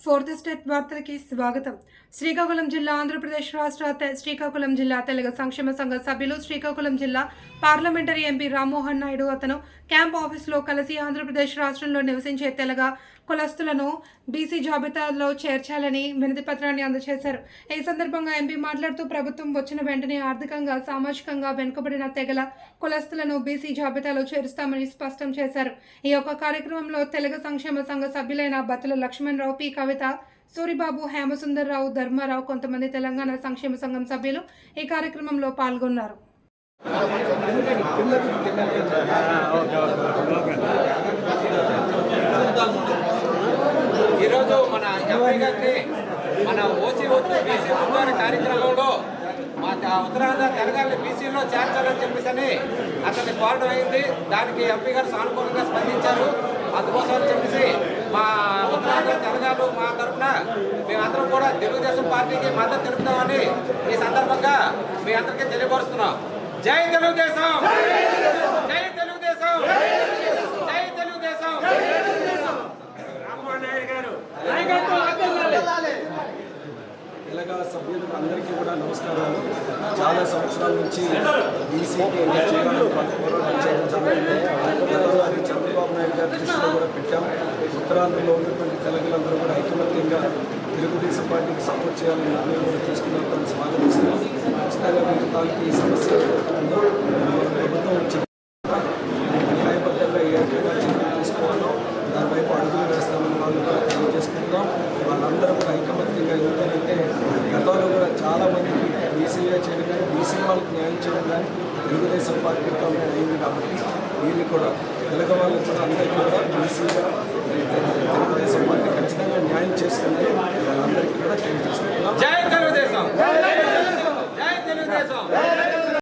Fourth state వార్తలకి స్వాగతం. శ్రీకాకుళం జిల్లా ఆంధ్రప్రదేశ్ రాష్ట్ర శ్రీకాకుళం జిల్లా తెలుగు సంక్షేమ సంఘ సభ్యులు శ్రీకాకుళం జిల్లా పార్లమెంటరీ ఎంపీ రామ్మోహన్ నాయుడు అతను క్యాంప్ ఆఫీసులో కలిసి ఆంధ్రప్రదేశ్ రాష్ట్రంలో నివసించే తెలగ కులస్తులను బీసీ జాబితాలో చేర్చాలని వినతి పత్రాన్ని అందజేశారు. ఈ సందర్భంగా ఎంపీ మాట్లాడుతూ ప్రభుత్వం వచ్చిన వెంటనే ఆర్థికంగా సామాజికంగా వెనుకబడిన తెగల కులస్తులను బీసీ జాబితాలో చేరుస్తామని స్పష్టం చేశారు. ఈ యొక్క కార్యక్రమంలో తెలుగు సంక్షేమ సంఘ సభ్యులైన బత్తుల లక్ష్మణరావు, పి కవిత, సూరిబాబు, హేమసుందర్రావు, ధర్మారావు, కొంతమంది తెలంగాణ సంక్షేమ సంఘం సభ్యులు ఈ కార్యక్రమంలో పాల్గొన్నారు. ఈరోజు మన ఎంపీ గారిని మన ఓసీ బీసీ ఉద్ధార కార్యక్రమంలో మా ఉత్తరాంధ్ర తెలంగాణ బీసీలో చేర్చాలని చెప్పేసి అతన్ని కోరడం అయింది. దానికి ఎంపీ గారు సానుకూలంగా స్పందించారు. అందుకోసం అని చెప్పేసి మా ఉత్తరాంధ్ర తెలంగాణ మా తరఫున మేమందరం కూడా తెలుగుదేశం పార్టీకి మద్దతు తెలుపుతామని ఈ సందర్భంగా మీ అందరికీ తెలియపరుస్తున్నాం. జై తెలుగుదేశం, జై తెలుగుదేశం, జై తెలుగుదేశం. తెలంగాణ సభ్యులకు అందరికీ కూడా నమస్కారాలు. చాలా సంవత్సరాల నుంచి బీసీకి పోరాటం చేయడం జరిగింది. గతంలో చంద్రబాబు నాయుడు గారి దృష్టిలో కూడా పెట్టాం. ఉత్తరాంధ్రలో ఉన్నటువంటి తెలంగాణందరూ కూడా ఐకమత్యంగా తెలుగుదేశం పార్టీకి సపోర్ట్ చేయాలని నిర్ణయం కూడా తీసుకున్నాం. దాన్ని స్వాగతిస్తున్నాం. ఖచ్చితంగా వీరి తాలూకు ఈ సమస్య ప్రభుత్వం న్యాయబద్ధంగా ఏ రకంగా చర్యలు తీసుకోవాలో దానివైపు అడుగులు వేస్తామని వాళ్ళు కూడా తెలియజేసుకుంటాం. వాళ్ళందరూ కూడా ఐకమత్యంగా ఎందుకంటే గతంలో కూడా చాలామందికి బీసీగా చేయడం కానీ బీసీ వాళ్ళకి న్యాయం చేయడం కానీ తెలుగుదేశం పార్టీతో అయింది. కాబట్టి వీళ్ళు కూడా తెలుగు వాళ్ళకి కూడా అందరికీ కూడా బీసీగా తెలుగుదేశం పార్టీ ఖచ్చితంగా న్యాయం చేస్తుంది. వాళ్ళందరికీ కూడా